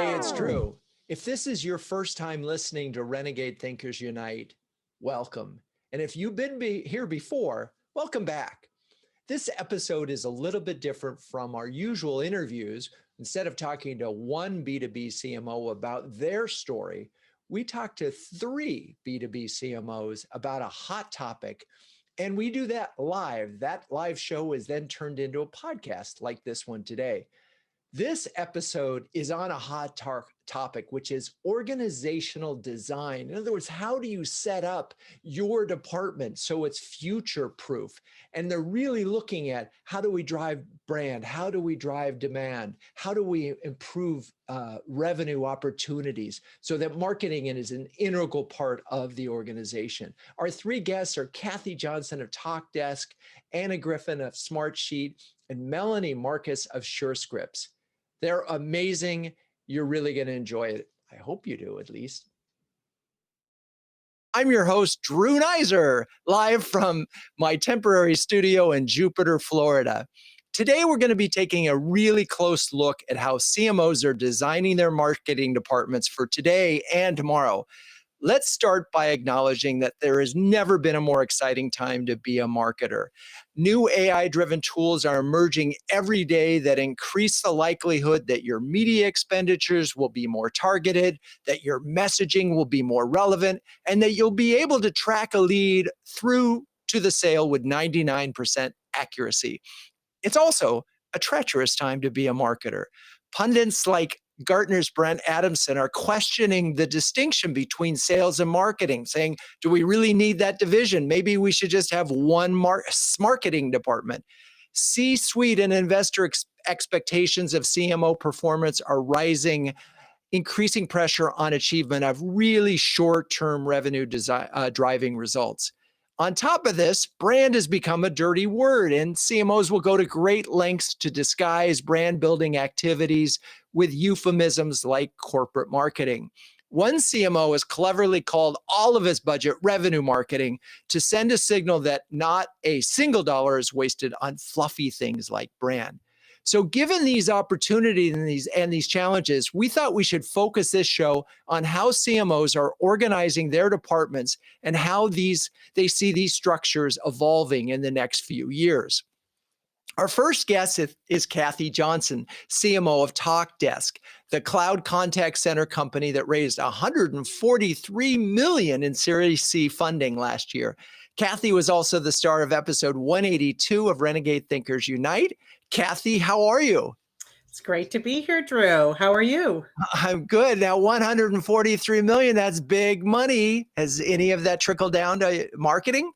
Hey, it's Drew. If this is your first time listening to Renegade Thinkers Unite, welcome. And if you've been here before, welcome back. This episode is a little bit different from our usual interviews. Instead of talking to one B2B CMO about their story, we talk to 3 B2B CMOs about a hot topic. And we do that live. That live show is then turned into a podcast like this one today. This episode is on a hot topic, which is organizational design. In other words, how do you set up your department so it's future-proof? And they're really looking at how do we drive brand? How do we drive demand? How do we improve revenue opportunities so that marketing is an integral part of the organization? Our 3 guests are Kathie Johnson of Talkdesk, Anna Griffin of Smartsheet, and Melanie Marcus of Surescripts. They're amazing. You're really going to enjoy it. I hope you do, at least. I'm your host, Drew Neiser, live from my temporary studio in Jupiter, Florida. Today, we're going to be taking a really close look at how CMOs are designing their marketing departments for today and tomorrow. Let's start by acknowledging that there has never been a more exciting time to be a marketer. New AI-driven tools are emerging every day that increase the likelihood that your media expenditures will be more targeted, that your messaging will be more relevant, and that you'll be able to track a lead through to the sale with 99% accuracy. It's also a treacherous time to be a marketer. Pundits like Gartner's Brent Adamson are questioning the distinction between sales and marketing, saying, do we really need that division? Maybe we should just have one marketing department. C-suite and investor expectations of CMO performance are rising, increasing pressure on achievement of really short-term revenue driving results. On top of this, brand has become a dirty word, and CMOs will go to great lengths to disguise brand building activities with euphemisms like corporate marketing. One CMO has cleverly called all of his budget revenue marketing to send a signal that not a single dollar is wasted on fluffy things like brand. So given these opportunities and these challenges, we thought we should focus this show on how CMOs are organizing their departments and how they see these structures evolving in the next few years. Our first guest is Kathie Johnson, CMO of Talkdesk, the cloud contact center company that raised $143 million in Series C funding last year. Kathie was also the star of episode 182 of Renegade Thinkers Unite. Kathie, how are you? It's great to be here, Drew. How are you? I'm good. Now, $143 million, that's big money. Has any of that trickled down to marketing?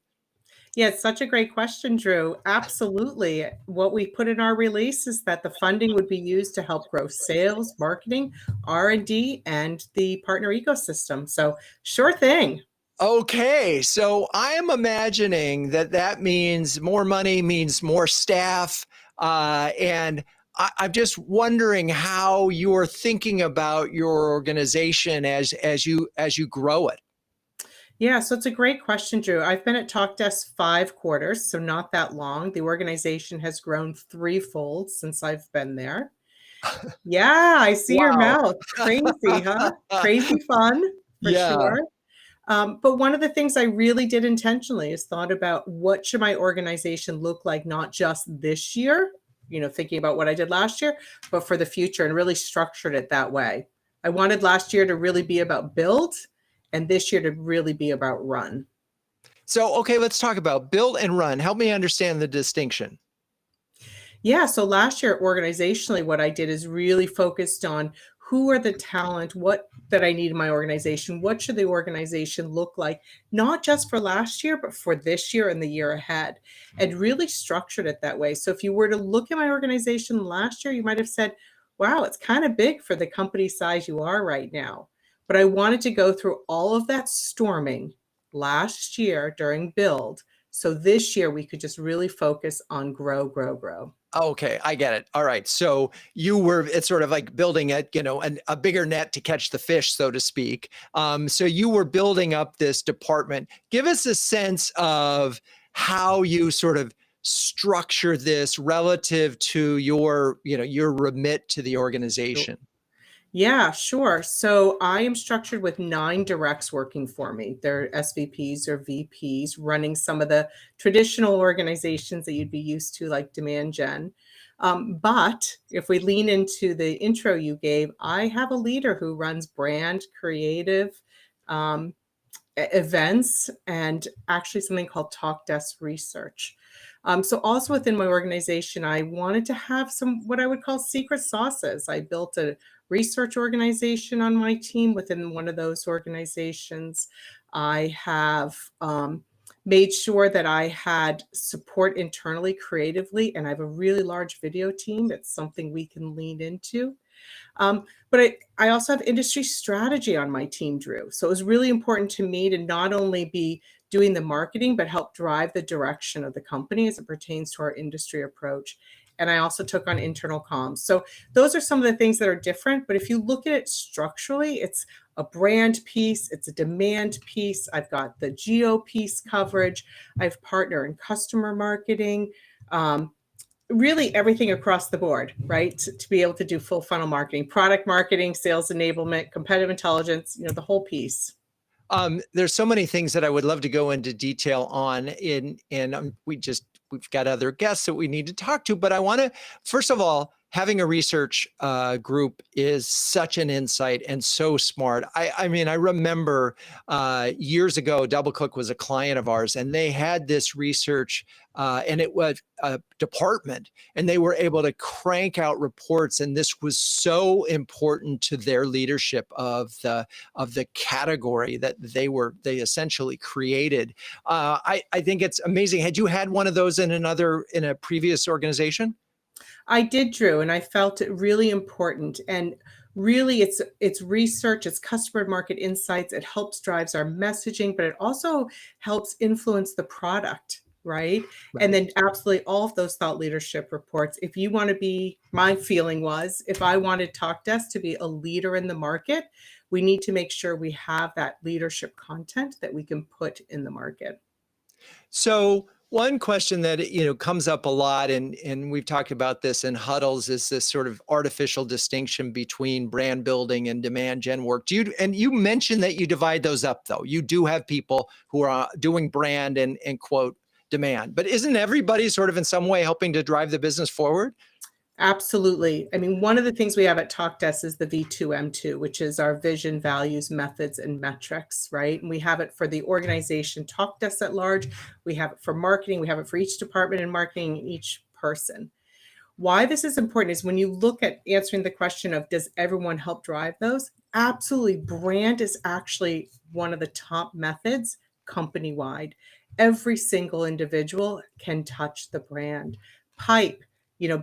Yeah, it's such a great question, Drew. Absolutely. What we put in our release is that the funding would be used to help grow sales, marketing, R&D, and the partner ecosystem. So sure thing. Okay, so I am imagining that means more money means more staff, and I'm just wondering how you're thinking about your organization as you grow it. Yeah, so it's a great question, Drew. I've been at Talkdesk 5 quarters, so not that long. The organization has grown 3-fold since I've been there. Yeah, I see your mouth. Crazy, huh? Crazy fun, for sure. But one of the things I really did intentionally is thought about what should my organization look like, not just this year, thinking about what I did last year, but for the future, and really structured it that way. I wanted last year to really be about build and this year to really be about run. So, okay, let's talk about build and run. Help me understand the distinction. Yeah, so last year organizationally, what I did is really focused on who are the talent, that I need in my organization, what should the organization look like, not just for last year, but for this year and the year ahead, and really structured it that way. So if you were to look at my organization last year, you might have said, wow, it's kind of big for the company size you are right now. But I wanted to go through all of that storming last year during build. So this year we could just really focus on grow, grow, grow. Okay, I get it. All right. So it's sort of like building a bigger net to catch the fish, so to speak. So you were building up this department. Give us a sense of how you sort of structure this relative to your remit to the organization. Yeah, sure. So I am structured with 9 directs working for me. They're SVPs or VPs running some of the traditional organizations that you'd be used to, like demand gen. But if we lean into the intro you gave, I have a leader who runs brand, creative, um, events, and actually something called Talkdesk research. So also within my organization, I wanted to have some what I would call secret sauces. I built a research organization on my team within one of those organizations. I have made sure that I had support internally creatively, and I have a really large video team. It's something we can lean into. But I also have industry strategy on my team, Drew. So it was really important to me to not only be doing the marketing, but help drive the direction of the company as it pertains to our industry approach. And I also took on internal comms. So those are some of the things that are different. But if you look at it structurally, it's a brand piece, it's a demand piece. I've got the geo piece coverage. I have partner and customer marketing. Really everything across the board, right? To be able to do full funnel marketing, product marketing, sales enablement, competitive intelligence, the whole piece. There's so many things that I would love to go into detail on we've got other guests that we need to talk to, but I want to, first of all, having a research group is such an insight and so smart. I mean, I remember years ago, DoubleClick was a client of ours, and they had this research, and it was a department, and they were able to crank out reports, and this was so important to their leadership of the category that they essentially created. I think it's amazing. Had you had one of those in a previous organization? I did, Drew, and I felt it really important. And really, it's research, it's customer market insights. It helps drives our messaging, but it also helps influence the product, right? And then absolutely all of those thought leadership reports. If you want to be, my feeling was, if I wanted Talkdesk to be a leader in the market, we need to make sure we have that leadership content that we can put in the market. So one question that comes up a lot, and we've talked about this in huddles, is this sort of artificial distinction between brand building and demand gen work. You mentioned that you divide those up, though. You do have people who are doing brand and quote demand, but isn't everybody sort of in some way helping to drive the business forward? Absolutely. I mean, one of the things we have at Talkdesk is the V2M2, which is our vision, values, methods, and metrics, right? And we have it for the organization Talkdesk at large. We have it for marketing. We have it for each department in marketing, each person. Why this is important is when you look at answering the question of, does everyone help drive those? Absolutely. Brand is actually one of the top methods company-wide. Every single individual can touch the brand. Pipe,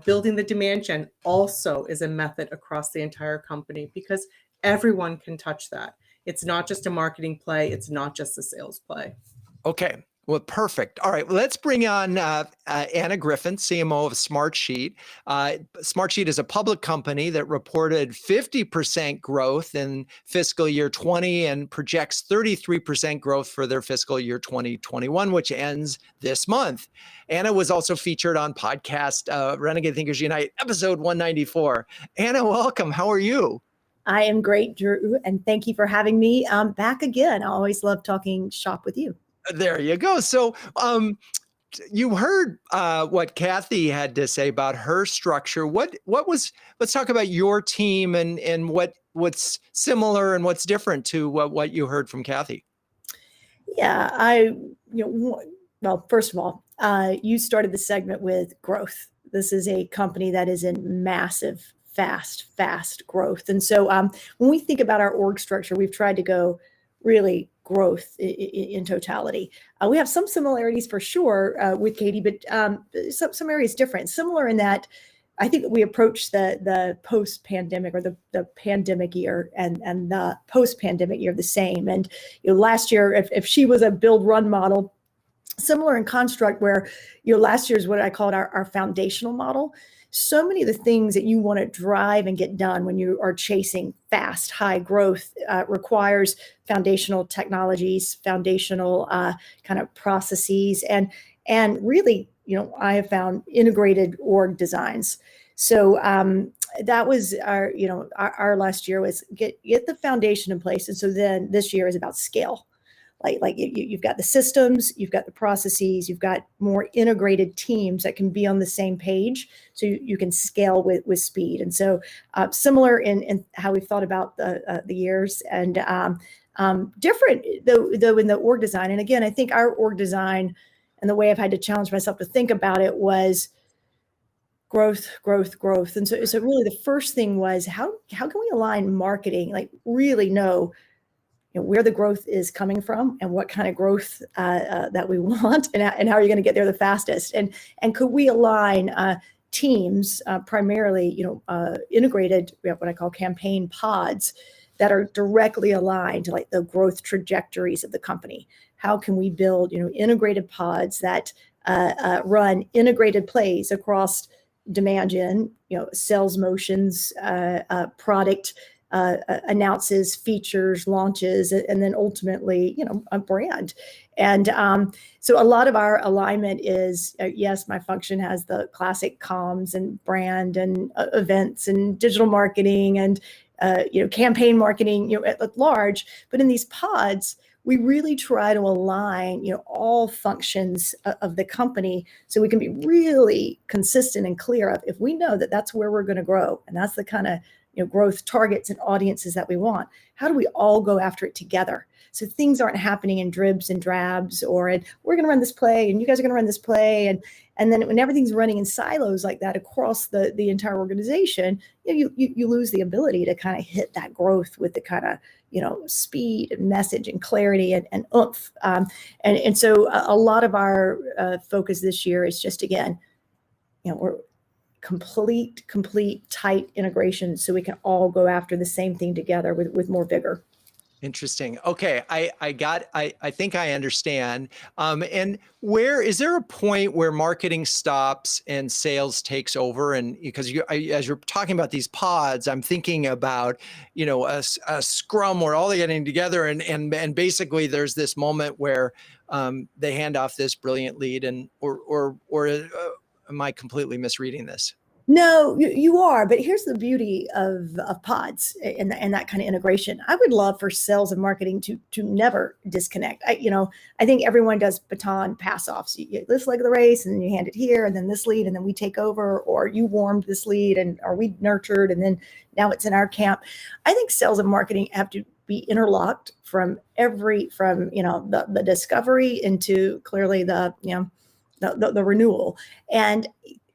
building the demand gen also is a method across the entire company because everyone can touch that. It's not just a marketing play. It's not just a sales play. Okay. Well, perfect. All right. Well, let's bring on Anna Griffin, CMO of Smartsheet. Smartsheet is a public company that reported 50% growth in fiscal year 20 and projects 33% growth for their fiscal year 2021, which ends this month. Anna was also featured on podcast Renegade Thinkers Unite, episode 194. Anna, welcome. How are you? I am great, Drew, and thank you for having me back again. I always love talking shop with you. There you go. So you heard what Kathie had to say about her structure. Let's talk about your team and what's similar and what's different to what you heard from Kathie. Yeah, well, first of all, you started the segment with growth. This is a company that is in massive, fast growth. And so when we think about our org structure, we've tried to go really growth in totality. We have some similarities for sure with Katie, but some areas different. Similar in that I think that we approach the post-pandemic or the pandemic year and the post-pandemic year the same. And last year, if she was a build run model, similar in construct where last year is what I called our foundational model. So many of the things that you want to drive and get done when you are chasing fast, high growth requires foundational technologies, foundational kind of processes, and really, I have found integrated org designs. So that was our last year was get the foundation in place. And so then this year is about scale. Like you've got the systems, you've got the processes, you've got more integrated teams that can be on the same page, so you can scale with speed. And so similar in how we've thought about the years, and different though in the org design. And again, I think our org design and the way I've had to challenge myself to think about it was growth. And so really the first thing was how can we align marketing, like really know where the growth is coming from and what kind of growth that we want, and how are you going to get there the fastest, and could we align teams primarily integrated, what I call campaign pods that are directly aligned to like the growth trajectories of the company. How can we build integrated pods that run integrated plays across demand gen, sales motions, product announces, features, launches, and then ultimately, a brand. And so a lot of our alignment is, yes, my function has the classic comms and brand and events and digital marketing and, campaign marketing, at large. But in these pods, we really try to align, all functions of the company so we can be really consistent and clear of, if we know that that's where we're going to grow and that's the kind of growth targets and audiences that we want, how do we all go after it together? So things aren't happening in dribs and drabs, or we're going to run this play and you guys are going to run this play. And then when everything's running in silos like that across the entire organization, you lose the ability to kind of hit that growth with the kind of, speed and message and clarity and oomph. And so a lot of our focus this year is just, again, we're complete tight integration so we can all go after the same thing together with more vigor. Interesting. Okay, I think I understand. And is there a point where marketing stops and sales takes over? And because as you're talking about these pods, I'm thinking about a scrum where all they're getting together, and basically there's this moment where they hand off this brilliant lead, or am I completely misreading this? No, you are. But here's the beauty of pods and that kind of integration. I would love for sales and marketing to never disconnect. I think everyone does baton pass offs. You get this leg of the race and then you hand it here, and then this lead, and then we take over, or you warmed this lead and are we nurtured, and then now it's in our camp. I think sales and marketing have to be interlocked from the discovery into clearly the renewal. And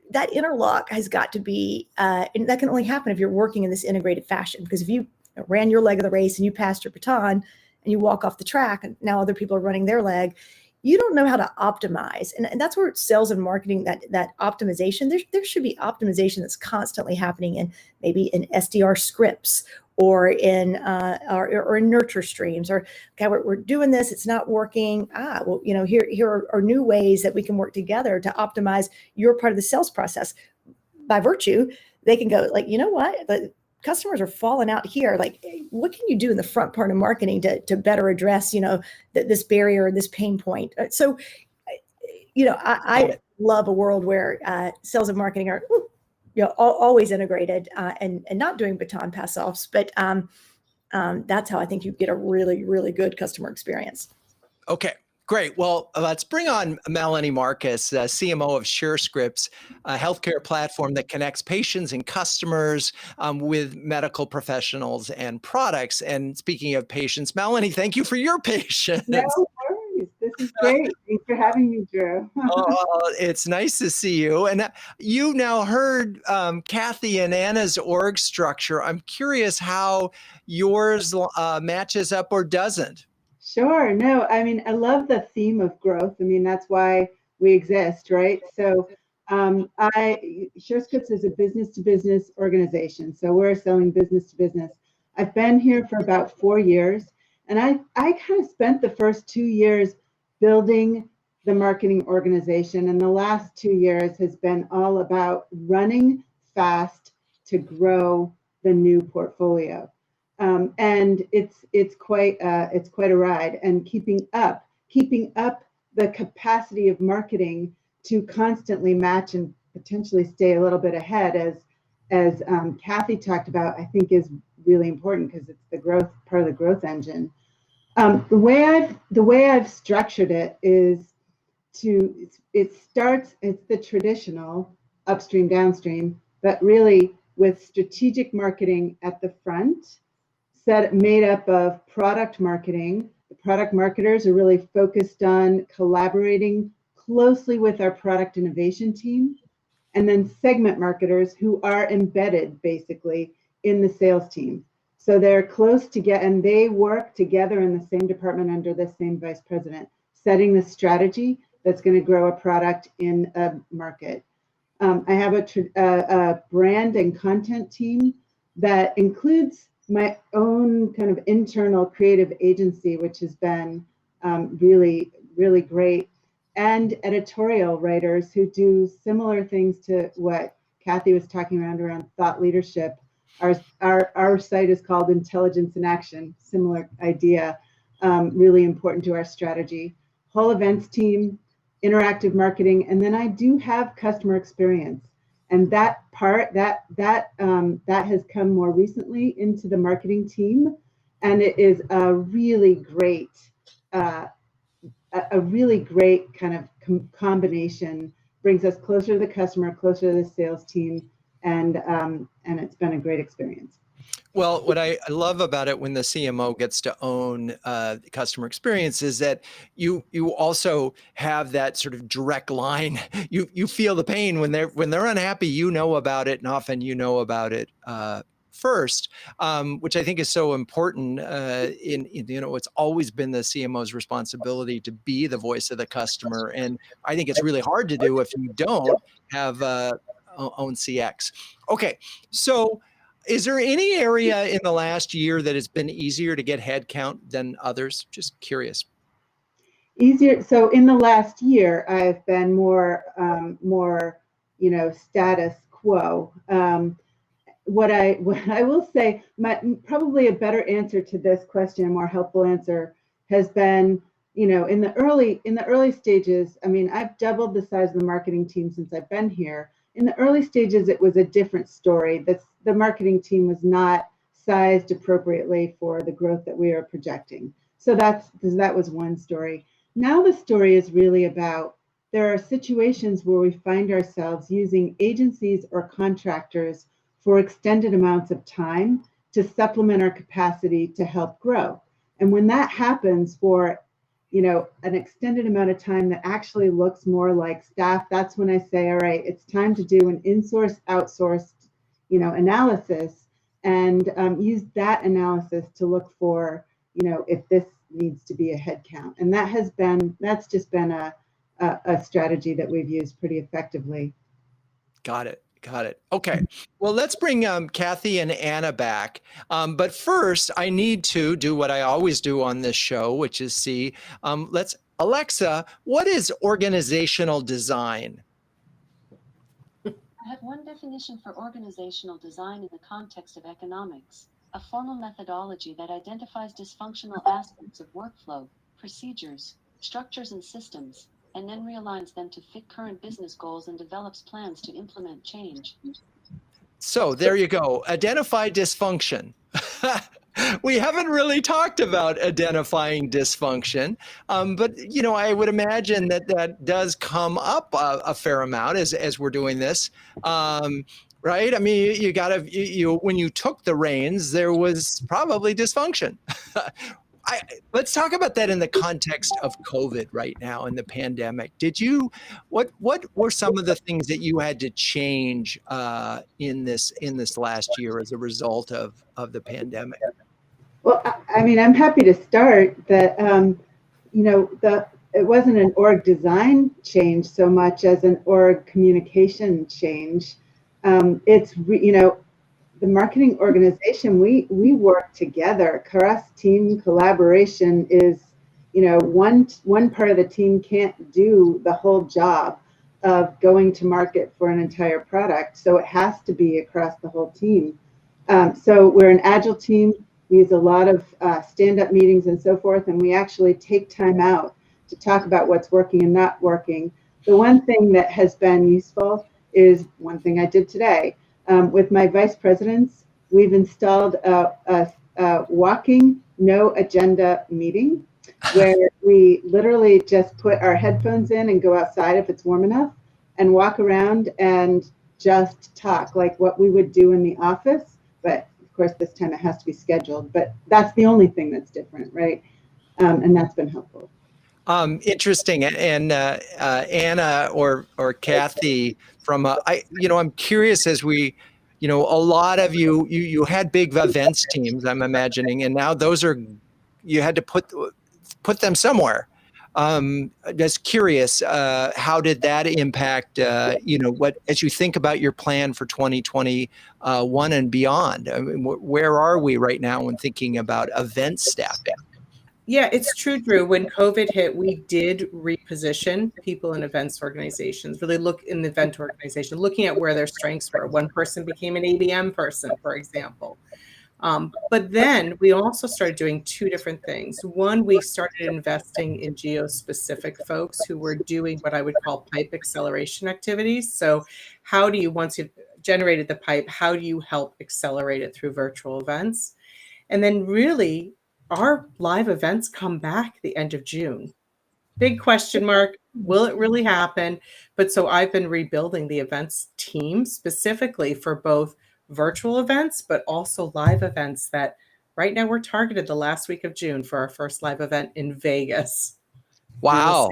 that interlock has got to be, and that can only happen if you're working in this integrated fashion. Because if you ran your leg of the race and you passed your baton and you walk off the track and now other people are running their leg, you don't know how to optimize. And that's where sales and marketing, that optimization, there should be optimization that's constantly happening in maybe in SDR scripts or in nurture streams, or okay, we're doing this, it's not working. Here are new ways that we can work together to optimize your part of the sales process. By virtue, they can go like, the customers are falling out here. Like, what can you do in the front part of marketing to better address, this barrier, this pain point? So, I love a world where sales and marketing are always integrated and not doing baton pass offs, but that's how I think you get a really, really good customer experience. Okay, great. Well, let's bring on Melanie Marcus, CMO of Surescripts, a healthcare platform that connects patients and customers with medical professionals and products. And speaking of patients, Melanie, thank you for your patience. No worries. This is great. Thanks for having me, Drew. It's nice to see you. And you now heard Kathie and Anna's org structure. I'm curious how yours matches up or doesn't. Sure. No, I mean, I love the theme of growth. I mean, that's why we exist, right? So Surescripts is a business-to-business organization. So we're selling business to business. I've been here for about 4 years, and I kind of spent the first 2 years building the marketing organization, and the last 2 years has been all about running fast to grow the new portfolio. And it's quite a ride, and keeping up the capacity of marketing to constantly match and potentially stay a little bit ahead as Kathie talked about, I think is really important because it's the growth part of the growth engine. The way I've structured it is it's the traditional upstream, downstream, but really with strategic marketing at the front, made up of product marketing. The product marketers are really focused on collaborating closely with our product innovation team, and then segment marketers who are embedded basically in the sales team. So they're close together and they work together in the same department under the same vice president, setting the strategy that's going to grow a product in a market. I have a brand and content team that includes my own kind of internal creative agency, which has been really, really great, and editorial writers who do similar things to what Kathie was talking around thought leadership. Our site is called Intelligence in Action, similar idea, really important to our strategy. Whole events team, interactive marketing, and then I do have customer experience. And that part, that has come more recently into the marketing team, and it is a really great kind of combination. Brings us closer to the customer, closer to the sales team, and it's been a great experience. Well, what I love about it when the CMO gets to own customer experience is that you also have that sort of direct line. You feel the pain when they're unhappy. You know about it, and often you know about it first, which I think is so important. It's always been the CMO's responsibility to be the voice of the customer, and I think it's really hard to do if you don't have own CX. Okay, so. Is there any area in the last year that has been easier to get headcount than others? Just curious. Easier. So in the last year, I've been more status quo. What I will say, probably a better answer to this question, a more helpful answer, has been, in the early stages. I mean, I've doubled the size of the marketing team since I've been here. In the early stages, it was a different story. The marketing team was not sized appropriately for the growth that we are projecting. So that was one story. Now the story is really about, there are situations where we find ourselves using agencies or contractors for extended amounts of time to supplement our capacity to help grow. And when that happens for an extended amount of time that actually looks more like staff, that's when I say, all right, it's time to do an in-source, outsourced, analysis, and use that analysis to look for, if this needs to be a headcount. And that's just been a strategy that we've used pretty effectively. Got it. Okay. Well, let's bring Kathie and Anna back. But first, I need to do what I always do on this show, which is see, Alexa, what is organizational design? I have one definition for organizational design in the context of economics, a formal methodology that identifies dysfunctional aspects of workflow, procedures, structures, and systems, and then realigns them to fit current business goals and develops plans to implement change. So there you go. Identify dysfunction. We haven't really talked about identifying dysfunction, but I would imagine that does come up a fair amount as we're doing this, right? I mean, when you took the reins, there was probably dysfunction. Let's talk about that in the context of COVID right now and the pandemic. What were some of the things that you had to change in this last year as a result of the pandemic? Well, I mean, I'm happy to start that, it wasn't an org design change so much as an org communication change. The marketing organization, we work together. Cross-team collaboration is, one part of the team can't do the whole job of going to market for an entire product. So it has to be across the whole team. So we're an agile team. We use a lot of stand-up meetings and so forth, and we actually take time out to talk about what's working and not working. The one thing that has been useful is one thing I did today. with my vice presidents, we've installed a walking no agenda meeting where we literally just put our headphones in and go outside if it's warm enough and walk around and just talk like what we would do in the office. But of course, this time it has to be scheduled, but that's the only thing that's different, right? And that's been helpful. Interesting. And Anna or Kathie, I'm curious as we, a lot of you had big events teams, I'm imagining, and now you had to put them somewhere. Just curious, how did that impact, as you think about your plan for 2021 and beyond? I mean, where are we right now when thinking about event staffing? Yeah, it's true, Drew. When COVID hit, we did reposition people in events organizations, really look in the event organization, looking at where their strengths were. One person became an ABM person, for example. But then we also started doing two different things. One, we started investing in geo-specific folks who were doing what I would call pipe acceleration activities. So how do you, once you've generated the pipe, how do you help accelerate it through virtual events? And then really, our live events come back the end of June. Big question mark. Will it really happen? But so I've been rebuilding the events team specifically for both virtual events, but also live events that right now we're targeted the last week of June for our first live event in Vegas. Wow.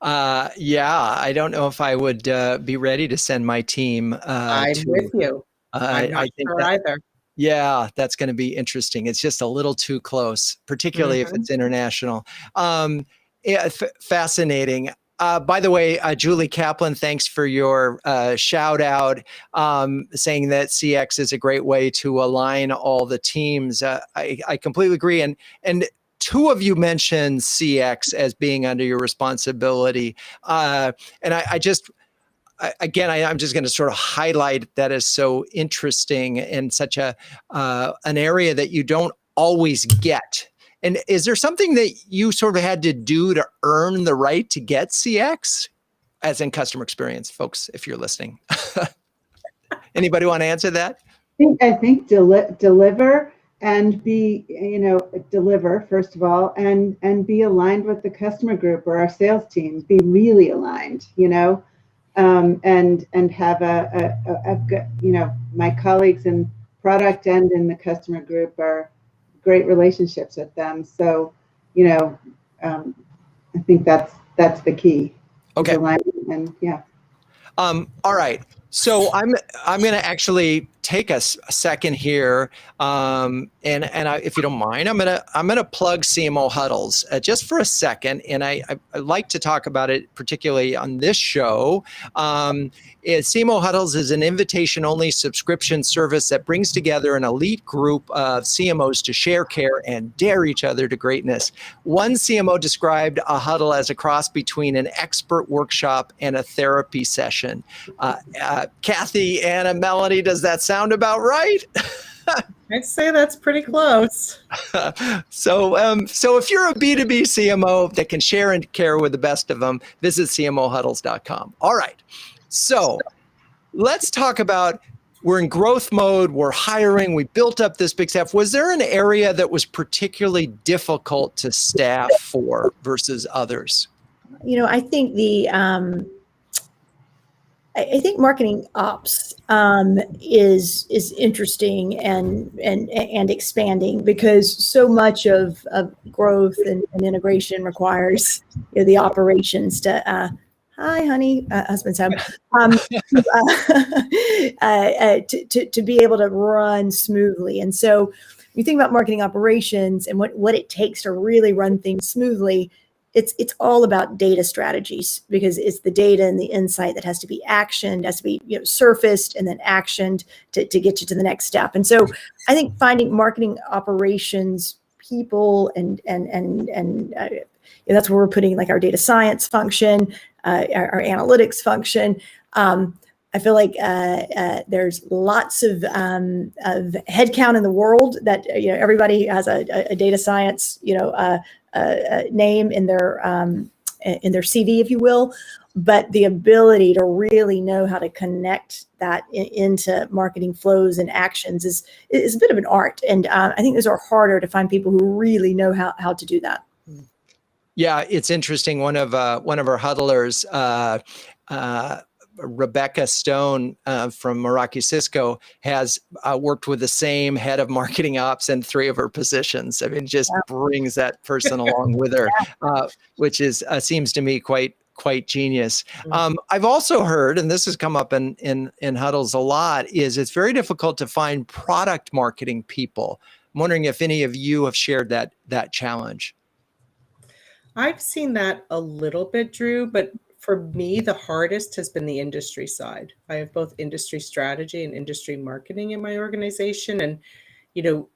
Yeah, I don't know if I would be ready to send my team. I'm with you. I'm not sure either. Yeah, that's going to be interesting. It's just a little too close, particularly if it's international. Fascinating. By the way, Julie Kaplan, thanks for your shout out, saying that CX is a great way to align all the teams. I completely agree. And two of you mentioned CX as being under your responsibility. And I'm just going to sort of highlight that as so interesting and such an area that you don't always get. And is there something that you sort of had to do to earn the right to get CX, as in customer experience, folks, if you're listening? Anybody want to answer that? I think deliver and be, deliver first of all, and be aligned with the customer group or our sales team. Be really aligned, and have my colleagues in product and in the customer group are great relationships with them. So, I think that's the key. Okay. Alignment and yeah. All right. So I'm going to actually take a second here, and if you don't mind, I'm gonna plug CMO huddles just for a second, and I like to talk about it particularly on this show. CMO huddles is an invitation-only subscription service that brings together an elite group of CMOs to share, care, and dare each other to greatness. One CMO described a huddle as a cross between an expert workshop and a therapy session. Kathie, Anna, Melanie, does that sound about right? I'd say that's pretty close. So if you're a B2B CMO that can share and care with the best of them, visit cmohuddles.com. All right. So let's talk about, we're in growth mode, we're hiring, we built up this big staff. Was there an area that was particularly difficult to staff for versus others? I think I think marketing ops is interesting and expanding, because so much of growth and integration requires the operations to hi honey, husband Sam, to be able to run smoothly. And so you think about marketing operations and what it takes to really run things smoothly. It's all about data strategies, because it's the data and the insight that has to be actioned, has to be surfaced and then actioned to get you to the next step. And so I think finding marketing operations people and that's where we're putting like our data science function, our analytics function. I feel like there's lots of headcount in the world that everybody has a data science name in their in their CV, if you will, but the ability to really know how to connect that into marketing flows and actions is a bit of an art. And I think those are harder to find people who really know how to do that. Yeah, it's interesting. One of our huddlers, Rebecca Stone from Meraki Cisco, has worked with the same head of marketing ops in 3 of her positions. I mean, just brings that person along with her, which is seems to me quite genius. I've also heard, and this has come up in huddles a lot, is it's very difficult to find product marketing people. I'm wondering if any of you have shared that challenge. I've seen that a little bit, Drew, but for me, the hardest has been the industry side. I have both industry strategy and industry marketing in my organization. And,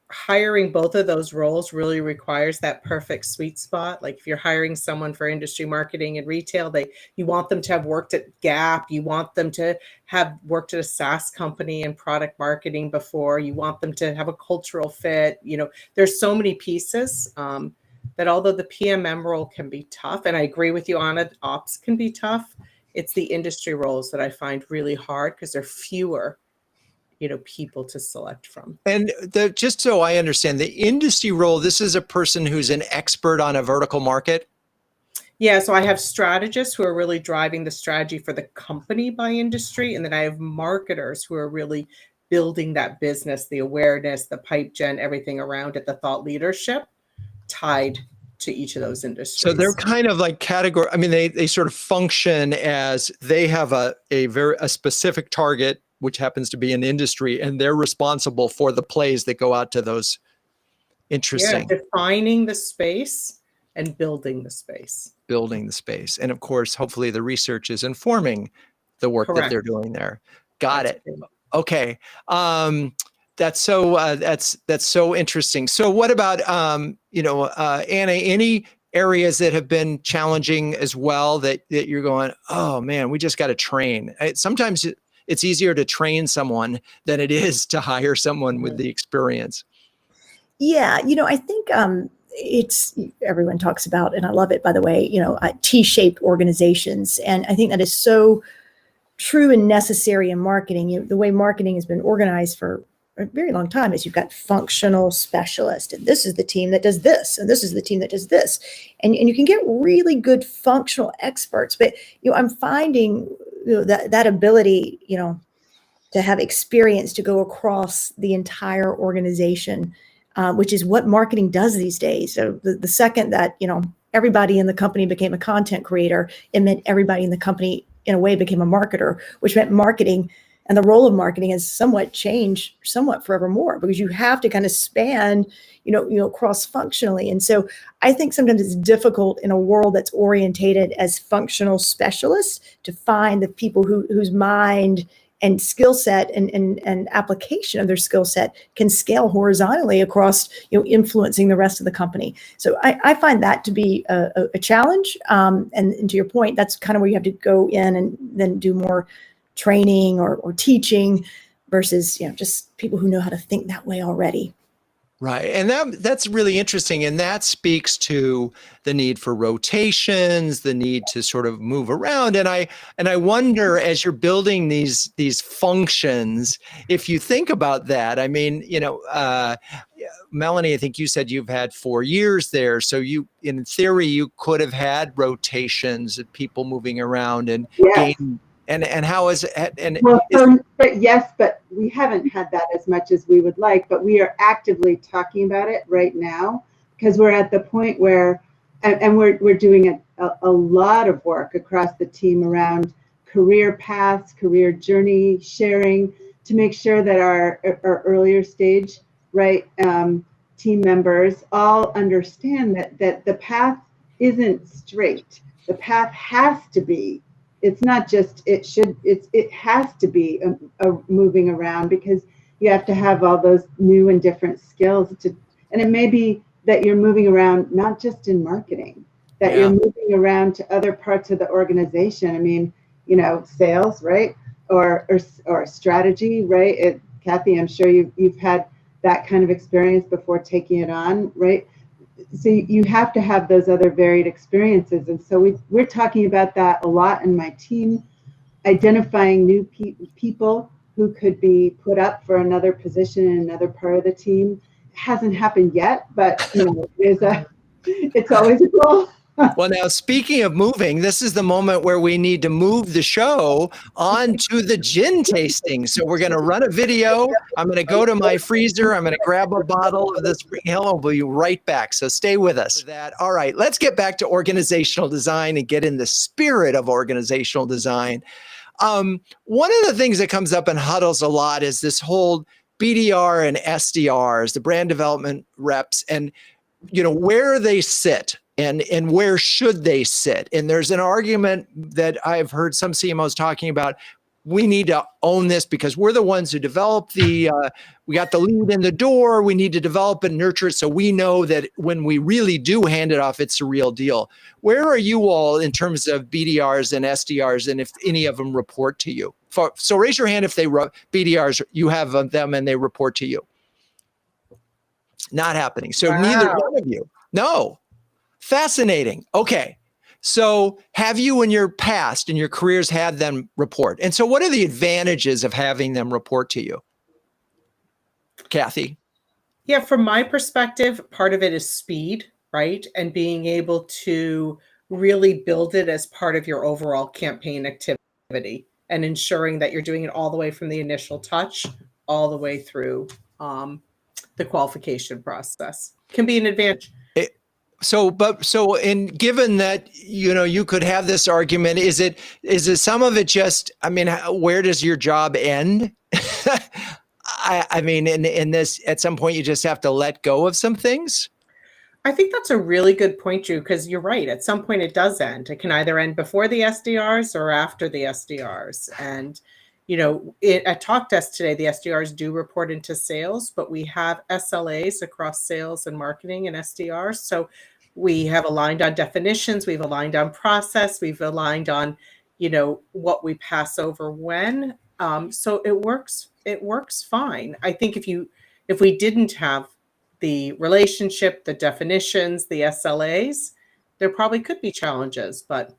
hiring both of those roles really requires that perfect sweet spot. Like if you're hiring someone for industry marketing and retail, you want them to have worked at Gap. You want them to have worked at a SaaS company in product marketing before. You want them to have a cultural fit. There's so many pieces. That although the PMM role can be tough, and I agree with you, Anna, ops can be tough, it's the industry roles that I find really hard because there are fewer, people to select from. And just so I understand, the industry role, this is a person who's an expert on a vertical market? Yeah, so I have strategists who are really driving the strategy for the company by industry, and then I have marketers who are really building that business, the awareness, the pipe gen, everything around it, the thought leadership tied to each of those industries. So they're kind of like category. I mean, they sort of function as they have a specific target, which happens to be an industry, and they're responsible for the plays that go out to those. Interesting. Yeah, defining the space and building the space. Building the space. And of course, hopefully the research is informing the work that they're doing there. Got it. Okay. That's so interesting. So what about, Anna, any areas that have been challenging as well that you're going, oh man, we just got to train? Sometimes it's easier to train someone than it is to hire someone with the experience. Yeah. I think it's, everyone talks about, and I love it, by the way, T-shaped organizations. And I think that is so true and necessary in marketing. The way marketing has been organized for a very long time is you've got functional specialists, and this is the team that does this, and this is the team that does this. And you can get really good functional experts, but I'm finding that ability, to have experience to go across the entire organization, which is what marketing does these days. So the second that, everybody in the company became a content creator, it meant everybody in the company in a way became a marketer, which meant marketing and the role of marketing has somewhat changed forevermore, because you have to kind of span, cross-functionally. And so I think sometimes it's difficult in a world that's orientated as functional specialists to find the people whose mind and skill set and application of their skill set can scale horizontally across, influencing the rest of the company. So I find that to be a challenge. And to your point, that's kind of where you have to go in and then do more training or teaching versus, just people who know how to think that way already. Right. And that's really interesting. And that speaks to the need for rotations, the need to sort of move around. And I wonder, as you're building these functions, if you think about that, I mean, Melanie, I think you said you've had 4 years there. So in theory, you could have had rotations of people moving around and gaining. And how is it? But we haven't had that as much as we would like, but we are actively talking about it right now, because we're at the point where, and we're doing a lot of work across the team around career paths, career journey sharing, to make sure that our earlier stage, team members all understand that the path isn't straight. The path has to be. It's not just, it has to be a moving around, because you have to have all those new and different skills and it may be that you're moving around, not just in marketing, that you're moving around to other parts of the organization. I mean, sales, right? Or strategy, right? Kathie, I'm sure you've had that kind of experience before taking it on, right? so you have to have those other varied experiences. And so we're talking about that a lot in my team, identifying new people who could be put up for another position in another part of the team. It hasn't happened yet, but it's always a goal. Well, now, speaking of moving, this is the moment where we need to move the show on to the gin tasting. So we're going to run a video. I'm going to go to my freezer. I'm going to grab a bottle of the Spring Hill, and we'll be right back. So stay with us. All right, let's get back to organizational design and get in the spirit of organizational design. One of the things that comes up in huddles a lot is this whole BDR and SDRs, the brand development reps, and where they sit. And where should they sit? And there's an argument that I've heard some CMOs talking about. We need to own this because we're the ones who develop we got the lead in the door. We need to develop and nurture it so we know that when we really do hand it off, it's a real deal. Where are you all in terms of BDRs and SDRs, and if any of them report to you? So raise your hand if they BDRs, you have them and they report to you. Not happening. So neither one of you. No. Fascinating. Okay. So have you in your past, in your careers, had them report? And so what are the advantages of having them report to you? Kathie? Yeah, from my perspective, part of it is speed, right? And being able to really build it as part of your overall campaign activity and ensuring that you're doing it all the way from the initial touch, all the way through the qualification process. Can be an advantage. Given that, you could have this argument, is it some of it just, where does your job end? In this, at some point, you just have to let go of some things. I think that's a really good point, Drew, because you're right. At some point, it does end. It can either end before the SDRs or after the SDRs. And, at Talkdesk today, the SDRs do report into sales, but we have SLAs across sales and marketing and SDRs. So we have aligned on definitions, we've aligned on process, we've aligned on, what we pass over when. So it works fine. I think if we didn't have the relationship, the definitions, the SLAs, there probably could be challenges, but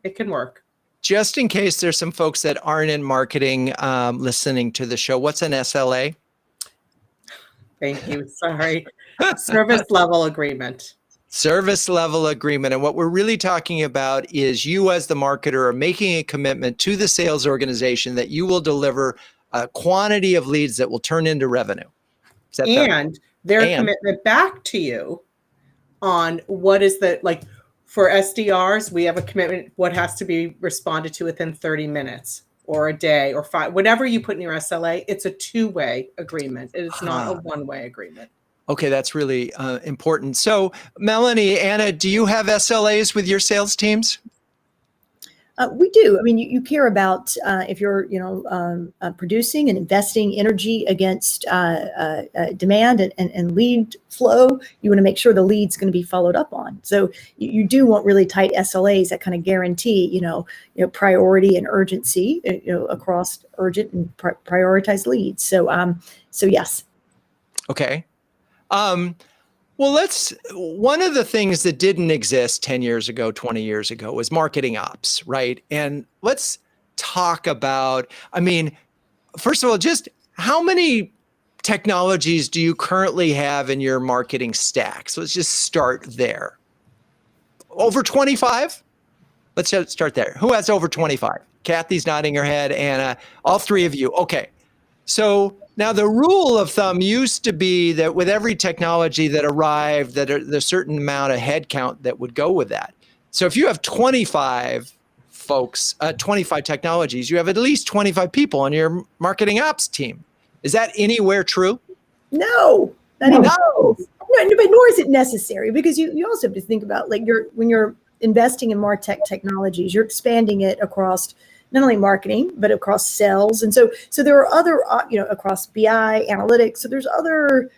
it can work. Just in case there's some folks that aren't in marketing listening to the show, what's an SLA? Thank you. Sorry. Service level agreement. Service level agreement. And what we're really talking about is you as the marketer are making a commitment to the sales organization that you will deliver a quantity of leads that will turn into revenue. And their commitment back to you on what is for SDRs, we have a commitment, what has to be responded to within 30 minutes or a day or 5, whatever you put in your SLA, it's a two-way agreement. It's not a one-way agreement. Okay, that's really important. So Melanie, Anna, do you have SLAs with your sales teams? We do. You care about if you're, producing and investing energy against demand and lead flow. You want to make sure the lead's going to be followed up on. So you do want really tight SLAs that kind of guarantee, priority and urgency, across urgent and prioritized leads. So yes. Okay. One of the things that didn't exist 10 years ago, 20 years ago was marketing ops, right? And let's talk about, first of all, just how many technologies do you currently have in your marketing stack? So let's just start there. Over 25? Let's just start there. Who has over 25? Kathie's nodding her head, Anna, all three of you. Okay. So now the rule of thumb used to be that with every technology that arrived, that there's a certain amount of headcount that would go with that. So if you have 25 folks, 25 technologies, you have at least 25 people on your marketing ops team. Is that anywhere true? No. But nor is it necessary, because you also have to think about when you're investing in MarTech technologies, you're expanding it across not only marketing, but across sales. And so there are other, across BI, analytics. So there's other,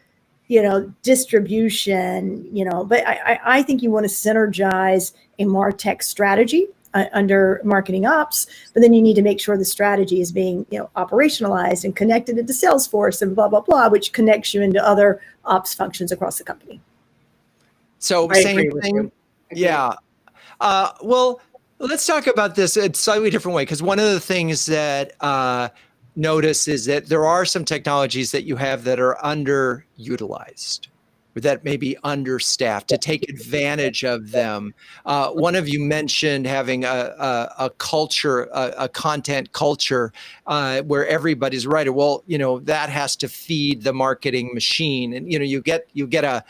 distribution, but I think you want to synergize a MarTech strategy under marketing ops, but then you need to make sure the strategy is being, operationalized and connected into Salesforce and blah, blah, blah, which connects you into other ops functions across the company. So I same agree with thing. you. Agreed. Yeah. Well, let's talk about this in a slightly different way, because one of the things that notice is that there are some technologies that you have that are underutilized, or that may be understaffed, to take advantage of them. One of you mentioned having a culture, a content culture, where everybody's right. Well, that has to feed the marketing machine, and you get a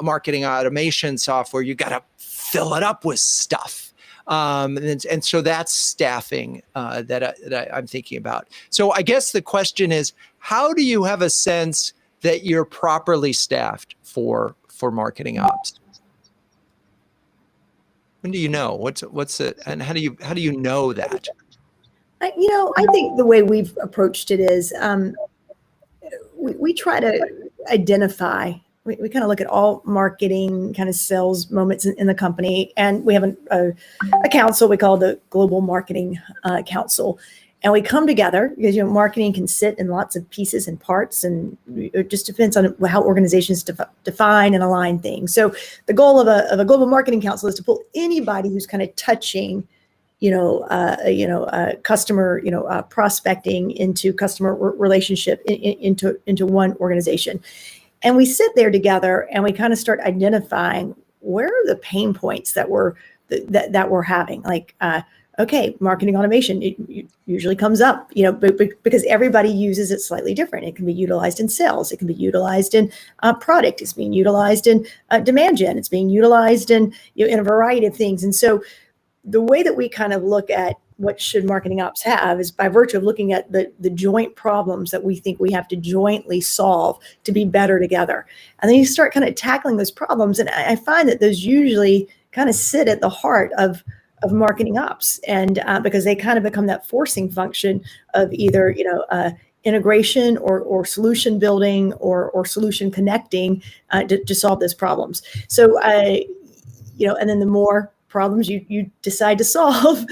marketing automation software. You got to fill it up with stuff. And so that's staffing that I'm thinking about. So I guess the question is, how do you have a sense that you're properly staffed for marketing ops? When do you know? What's it, and how do you know that? I think the way we've approached it is we try to identify. We kind of look at all marketing kind of sales moments in the company, and we have a council we call the Global Marketing Council, and we come together because marketing can sit in lots of pieces and parts, and it just depends on how organizations define and align things. So the goal of a Global Marketing Council is to pull anybody who's kind of touching customer, prospecting into customer relationship into one organization. And we sit there together and we kind of start identifying where are the pain points that we're having. Like, okay, marketing automation, it usually comes up, but because everybody uses it slightly different. It can be utilized in sales. It can be utilized in product. It's being utilized in demand gen. It's being utilized in a variety of things. And so the way that we kind of look at what should marketing ops have is by virtue of looking at the joint problems that we think we have to jointly solve to be better together. And then you start kind of tackling those problems. And I find that those usually kind of sit at the heart of marketing ops, and because they kind of become that forcing function of either, integration or solution building or solution connecting to solve those problems. So and then the more problems you decide to solve,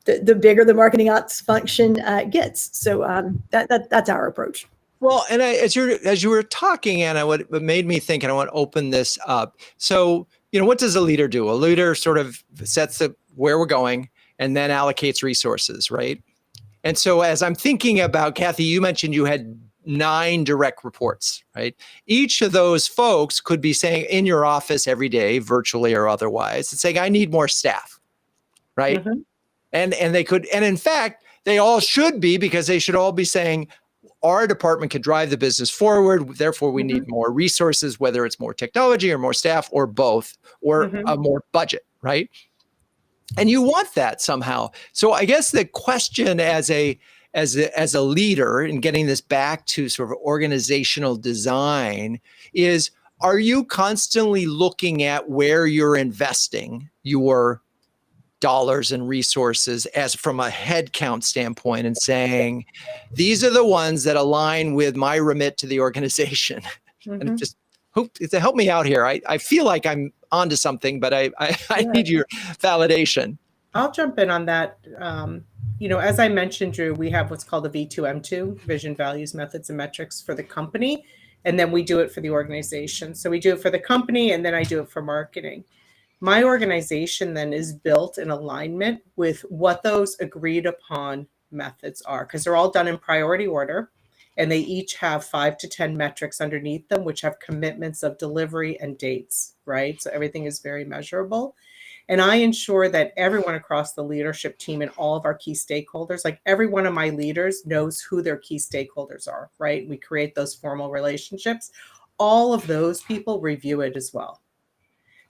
the bigger the marketing ops function gets. So that's our approach. Well, and as you were talking, Anna, what made me think, and I want to open this up. So, what does a leader do? A leader sort of sets where we're going and then allocates resources, right? And so as I'm thinking about, Kathie, you mentioned you had 9 direct reports, right? Each of those folks could be saying in your office every day, virtually or otherwise, and saying, I need more staff, right? Mm-hmm. And they could, and in fact, they all should be, because they should all be saying, our department can drive the business forward. Therefore, we need more resources, whether it's more technology or more staff or both, or a more budget, right? And you want that somehow. So I guess the question as a leader, and getting this back to sort of organizational design, is, are you constantly looking at where you're investing your dollars and resources as from a headcount standpoint, and saying, these are the ones that align with my remit to the organization? And just help me out here. I feel like I'm onto something, but I need your validation. I'll jump in on that. As I mentioned, Drew, we have what's called a V2M2, Vision, Values, Methods, and Metrics for the company. And then we do it for the organization. So we do it for the company, and then I do it for marketing. My organization then is built in alignment with what those agreed upon methods are, because they're all done in priority order, and they each have 5 to 10 metrics underneath them, which have commitments of delivery and dates, right? So everything is very measurable. And I ensure that everyone across the leadership team and all of our key stakeholders, like every one of my leaders knows who their key stakeholders are, right? We create those formal relationships. All of those people review it as well.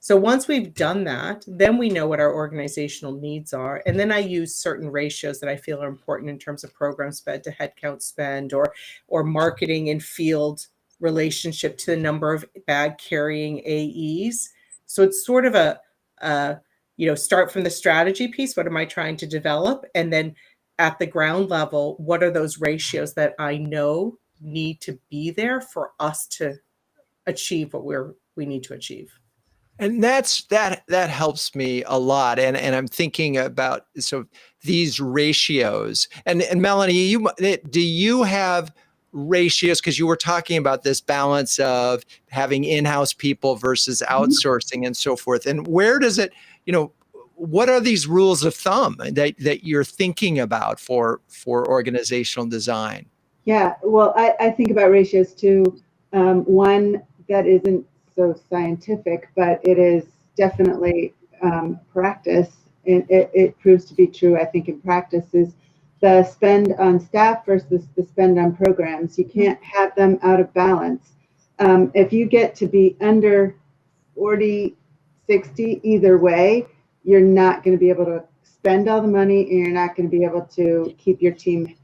So once we've done that, then we know what our organizational needs are. And then I use certain ratios that I feel are important in terms of program spend to headcount spend, or marketing and field relationship to the number of bag carrying AEs. So it's sort of a start from the strategy piece. What am I trying to develop? And then at the ground level, what are those ratios that I know need to be there for us to achieve what we need to achieve? And that helps me a lot. And I'm thinking about these ratios. And Melanie, do you have ratios, because you were talking about this balance of having in-house people versus outsourcing and so forth. And where does it, what are these rules of thumb that you're thinking about for organizational design? Yeah, well, I think about ratios too. One that isn't so scientific, but it is definitely practice, and it proves to be true, I think, in practice, is the spend on staff versus the spend on programs. You can't have them out of balance. If you get to be under 40, 60, either way, you're not going to be able to spend all the money, and you're not going to be able to keep your team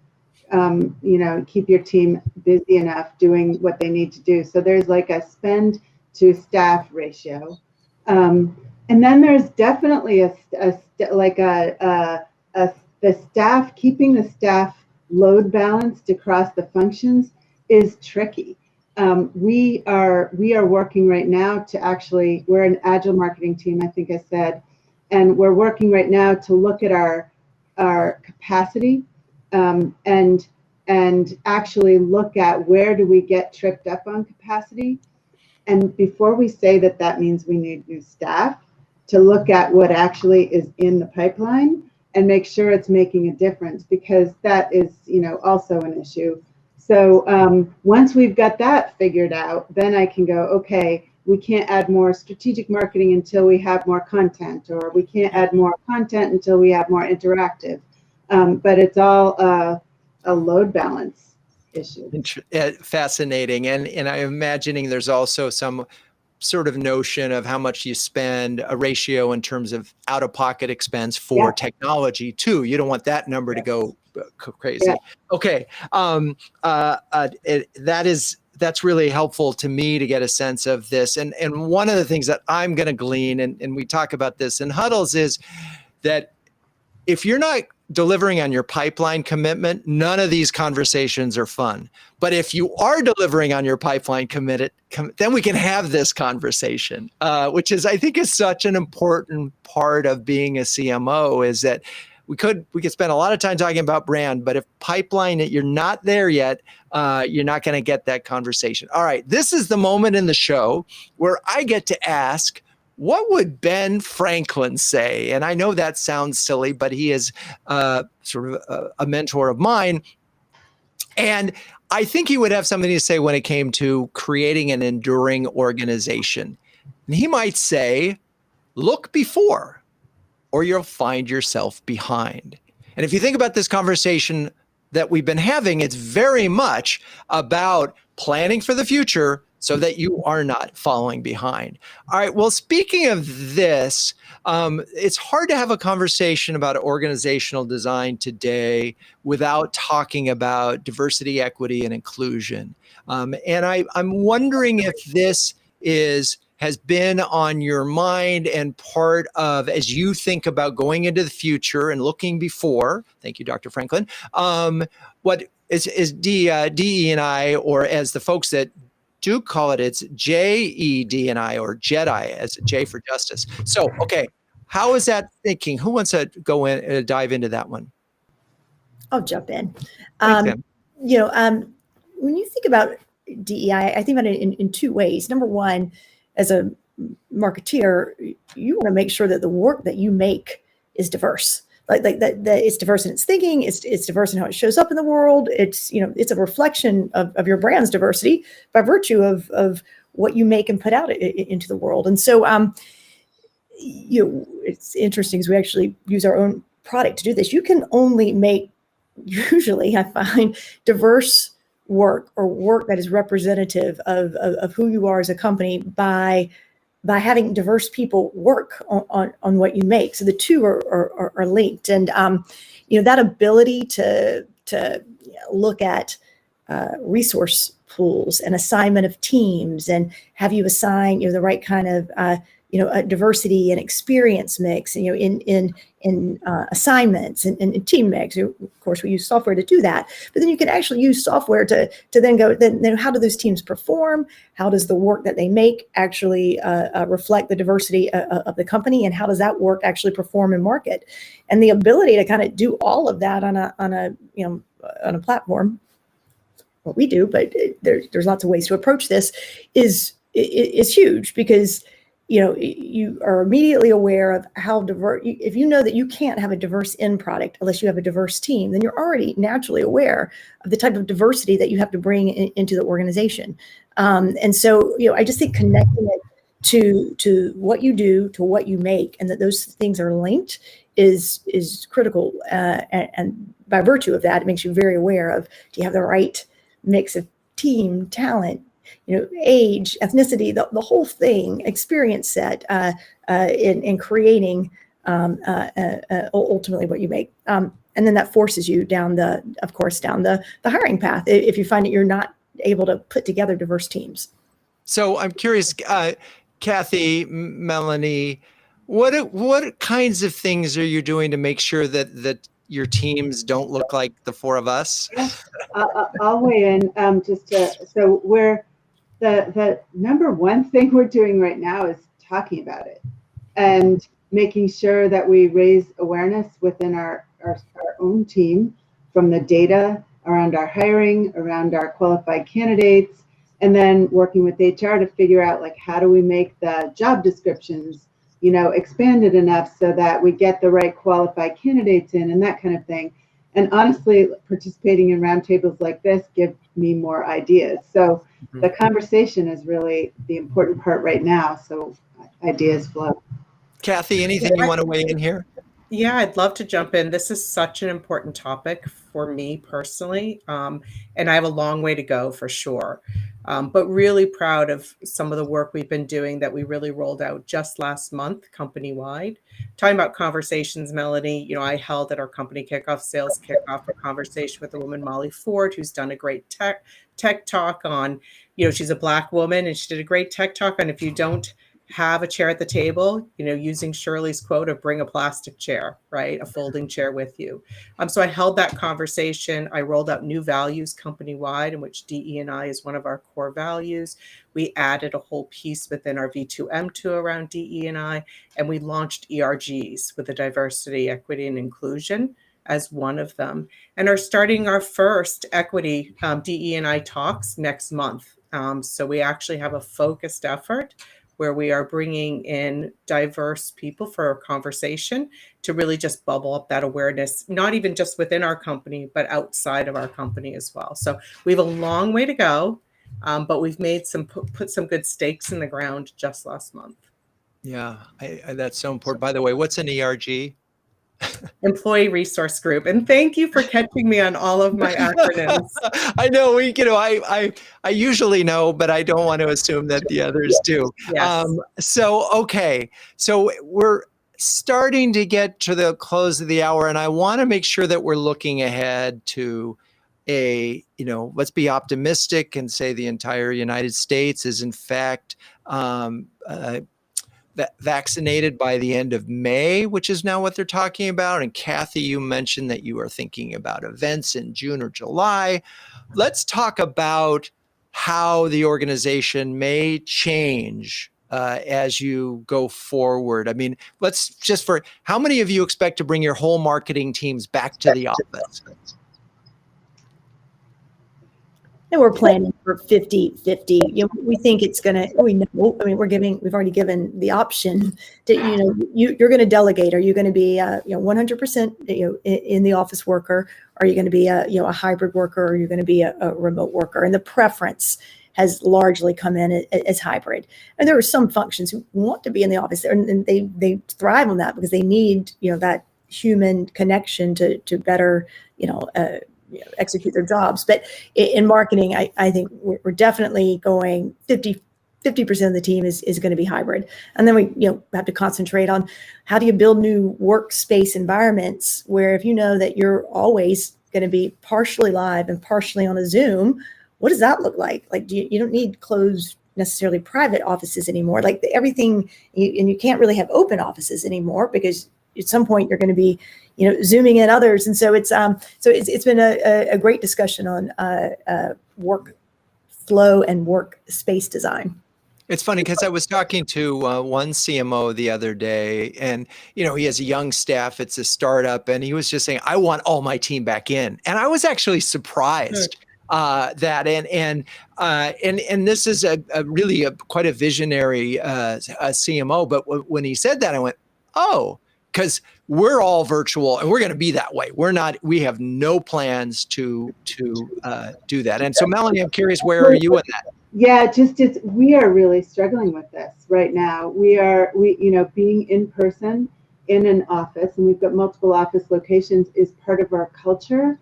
keep your team busy enough doing what they need to do. So there's like a spend to staff ratio. And then there's definitely the staff, keeping the staff load balanced across the functions is tricky. We are working right now to actually, we're an agile marketing team, I think I said, and we're working right now to look at our capacity, and actually look at where do we get tripped up on capacity. And before we say that means we need new staff, to look at what actually is in the pipeline and make sure it's making a difference, because that is, also an issue. So once we've got that figured out, then I can go, okay, we can't add more strategic marketing until we have more content, or we can't add more content until we have more interactive. But it's all a load balance issue. Fascinating. And I'm imagining there's also some sort of notion of how much you spend, a ratio in terms of out-of-pocket expense for technology too. You don't want that number to go crazy. Yeah. Okay. That's really helpful to me to get a sense of this. And one of the things that I'm going to glean, and we talk about this in huddles, is that if you're not delivering on your pipeline commitment, none of these conversations are fun. But if you are delivering on your pipeline committed, then we can have this conversation, which is, I think, is such an important part of being a CMO, is that we could spend a lot of time talking about brand, but if pipeline, you're not there yet, you're not going to get that conversation. All right, this is the moment in the show where I get to ask, what would Ben Franklin say? And I know that sounds silly, but he is sort of a mentor of mine. And I think he would have something to say when it came to creating an enduring organization. And he might say, look before, or you'll find yourself behind. And if you think about this conversation that we've been having, it's very much about planning for the future so that you are not falling behind. All right, well, speaking of this, it's hard to have a conversation about organizational design today without talking about diversity, equity, and inclusion. And I'm wondering if this has been on your mind and part of, as you think about going into the future and looking before, thank you, Dr. Franklin, what is DE&I, or as the folks that do call it, it's JED&I, or JEDI, as J for justice. So, okay, how is that thinking? Who wants to go in and dive into that one? I'll jump in. Thanks, when you think about DEI, I think about it in two ways. Number one, as a marketeer, you want to make sure that the work that you make is diverse. Like that it's diverse in its thinking, it's diverse in how it shows up in the world. It's a reflection of your brand's diversity by virtue of what you make and put out into the world. And so it's interesting, because we actually use our own product to do this. You can only make, usually I find, diverse work, or work that is representative of who you are as a company, by having diverse people work on what you make. So the two are linked. And that ability to look at resource pools and assignment of teams, and have you assign the right kind of a diversity and experience mix in assignments and team mix. Of course, we use software to do that, but then you can actually use software to then go, then how do those teams perform? How does the work that they make actually reflect the diversity of the company? And how does that work actually perform in market? And the ability to kind of do all of that on a platform what we do, but there's lots of ways to approach this, is huge, because you are immediately aware of how diverse. If you know that you can't have a diverse end product unless you have a diverse team, then you're already naturally aware of the type of diversity that you have to bring into the organization. And so, I just think connecting it to what you do, to what you make, and that those things are linked is critical. And by virtue of that, it makes you very aware of, do you have the right mix of team, talent, age, ethnicity, the whole thing, experience set in creating ultimately what you make. And then that forces you down the hiring path if you find that you're not able to put together diverse teams. So I'm curious, Kathie, Melanie, what kinds of things are you doing to make sure that your teams don't look like the four of us? I'll weigh in so we're the number one thing we're doing right now is talking about it and making sure that we raise awareness within our own team, from the data around our hiring, around our qualified candidates, and then working with HR to figure out, like, how do we make the job descriptions, expanded enough so that we get the right qualified candidates in, and that kind of thing. And honestly, participating in roundtables like this give me more ideas. So the conversation is really the important part right now. So ideas flow. Kathie, anything you want to weigh in here? Yeah, I'd love to jump in. This is such an important topic for me personally, and I have a long way to go for sure. But really proud of some of the work we've been doing that we really rolled out just last month, company-wide. Talking about conversations, Melanie, I held at our company kickoff, sales kickoff, a conversation with a woman, Molly Ford, who's done a great tech talk on, she's a Black woman, and she did a great tech talk on, if you don't have a chair at the table, using Shirley's quote of bring a plastic chair, right? A folding chair with you. So I held that conversation. I rolled out new values company-wide, in which DE&I is one of our core values. We added a whole piece within our V2M2 around DE&I, and we launched ERGs with the diversity, equity, and inclusion as one of them, and are starting our first equity DE&I talks next month. So we actually have a focused effort where we are bringing in diverse people for a conversation to really just bubble up that awareness, not even just within our company, but outside of our company as well. So we have a long way to go, but we've made put some good stakes in the ground just last month. Yeah, that's so important. By the way, what's an ERG? Employee Resource Group. And thank you for catching me on all of my acronyms. I know I usually know, but I don't want to assume that the others do. Yes. So we're starting to get to the close of the hour, and I want to make sure that we're looking ahead to let's be optimistic and say the entire United States is in fact vaccinated by the end of May, which is now what they're talking about. And Kathie, you mentioned that you are thinking about events in June or July. Let's talk about how the organization may change as you go forward. I mean, how many of you expect to bring your whole marketing teams back to the office? And we're planning for 50-50. We think it's we've already given the option to, you're going to delegate. Are you going to be 100% in the office worker? Are you going to be a hybrid worker? Or are you going to be a remote worker? And the preference has largely come in as hybrid. And there are some functions who want to be in the office, and they thrive on that because they need that human connection to better execute their jobs. But in marketing, I think we're definitely going 50% of the team is going to be hybrid. And then we have to concentrate on how do you build new workspace environments where if you know that you're always going to be partially live and partially on a Zoom, what does that look like? Like you don't need closed necessarily private offices anymore. Like everything, and you can't really have open offices anymore because at some point you're going to be zooming in others. And so it's been a great discussion on work flow and workspace design. It's funny because I was talking to one CMO the other day, and he has a young staff. It's a startup, and he was just saying, "I want all my team back in." And I was actually surprised that. And this is quite a visionary CMO. But when he said that, I went, oh, because we're all virtual and we're going to be that way. We have no plans to do that. And so, Melanie, I'm curious, where are you in that? Yeah, we are really struggling with this right now. We being in person in an office, and we've got multiple office locations, is part of our culture.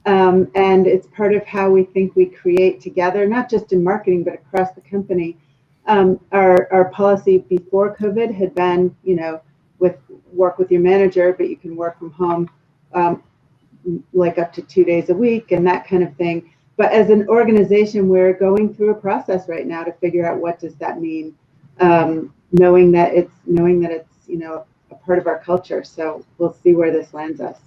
And it's part of how we think we create together, not just in marketing, but across the company. Our policy before COVID had been, work with your manager, but you can work from home like up to 2 days a week and that kind of thing. But as an organization, we're going through a process right now to figure out what does that mean, knowing that it's a part of our culture. So we'll see where this lands us.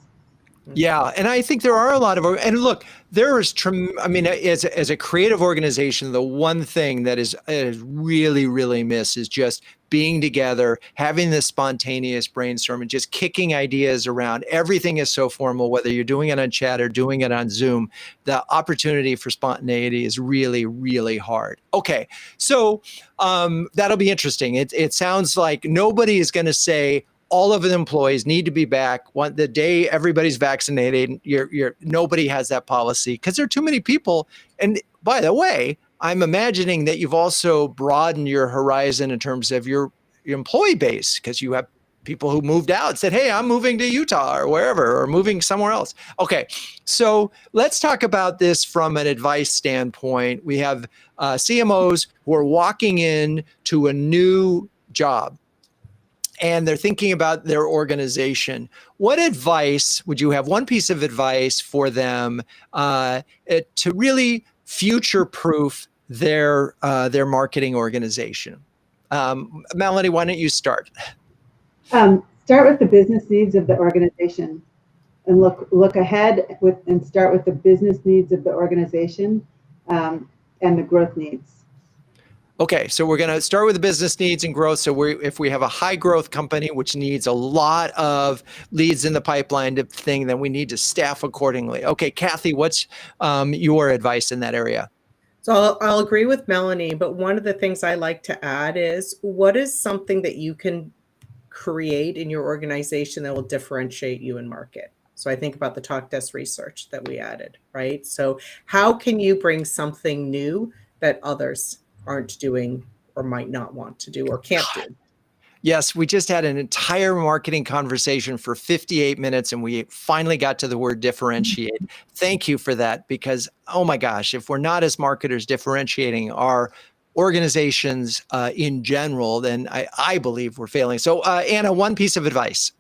Yeah, and I think there are a lot of, and look, there is, as a creative organization, the one thing that is really, really missed is just being together, having this spontaneous brainstorming, just kicking ideas around. Everything is so formal, whether you're doing it on chat or doing it on Zoom. The opportunity for spontaneity is really, really hard. Okay, so that'll be interesting. It sounds like nobody is going to say, all of the employees need to be back the day everybody's vaccinated. Nobody has that policy because there are too many people. And by the way, I'm imagining that you've also broadened your horizon in terms of your employee base, because you have people who moved out and said, hey, I'm moving to Utah or wherever, or moving somewhere else. Okay, so let's talk about this from an advice standpoint. We have CMOs who are walking in to a new job, and they're thinking about their organization. What advice would you have? One piece of advice for them to really future-proof their marketing organization? Melanie, why don't you start? Start with the business needs of the organization, and look ahead and start with the business needs of the organization and the growth needs. Okay, so we're going to start with the business needs and growth. So if we have a high growth company, which needs a lot of leads in the pipeline then we need to staff accordingly. Okay, Kathie, what's your advice in that area? So I'll agree with Melanie, but one of the things I like to add is, what is something that you can create in your organization that will differentiate you in market? So I think about the Talkdesk research that we added, right? So how can you bring something new that others aren't doing or might not want to do or can't do? Yes, we just had an entire marketing conversation for 58 minutes and we finally got to the word differentiate. Thank you for that, because, oh my gosh, if we're not as marketers differentiating our organizations in general, then I believe we're failing. So Anna, one piece of advice.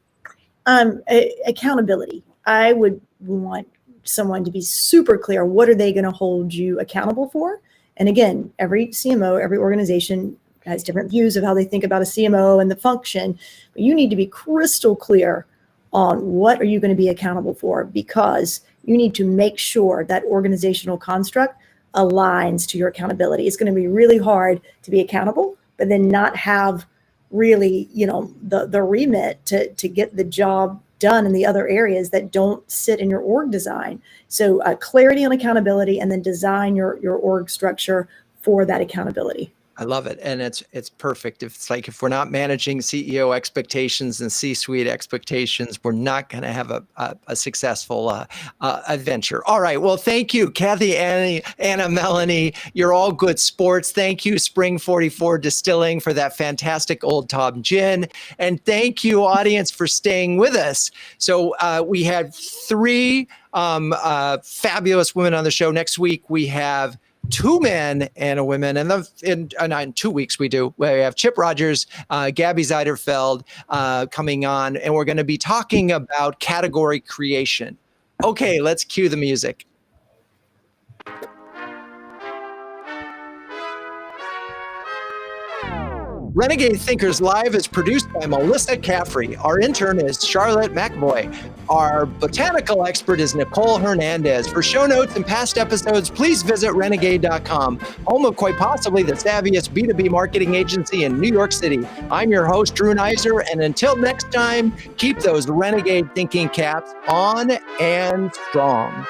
Accountability. I would want someone to be super clear. What are they going to hold you accountable for? And again, every CMO, every organization has different views of how they think about a CMO and the function, but you need to be crystal clear on what are you going to be accountable for, because you need to make sure that organizational construct aligns to your accountability. It's going to be really hard to be accountable, but then not have really, the remit to get the job done in the other areas that don't sit in your org design. So clarity on accountability, and then design your org structure for that accountability. I love it. And it's perfect. If we're not managing CEO expectations and C-suite expectations, we're not going to have a successful adventure. All right. Well, thank you, Kathie, Anna, Melanie. You're all good sports. Thank you, Spring 44 Distilling, for that fantastic Old Tom gin. And thank you, audience, for staying with us. So we had three fabulous women on the show. Next week, we have 2 men and a woman, and in 2 weeks we have Chip Rogers, Gabby Zeiderfeld coming on, and we're going to be talking about category creation. Okay, let's cue the music. Renegade Thinkers Live is produced by Melissa Caffrey. Our intern is Charlotte McVoy. Our botanical expert is Nicole Hernandez. For show notes and past episodes, please visit renegade.com, home of quite possibly the savviest B2B marketing agency in New York City. I'm your host, Drew Neiser, and until next time, keep those renegade thinking caps on and strong.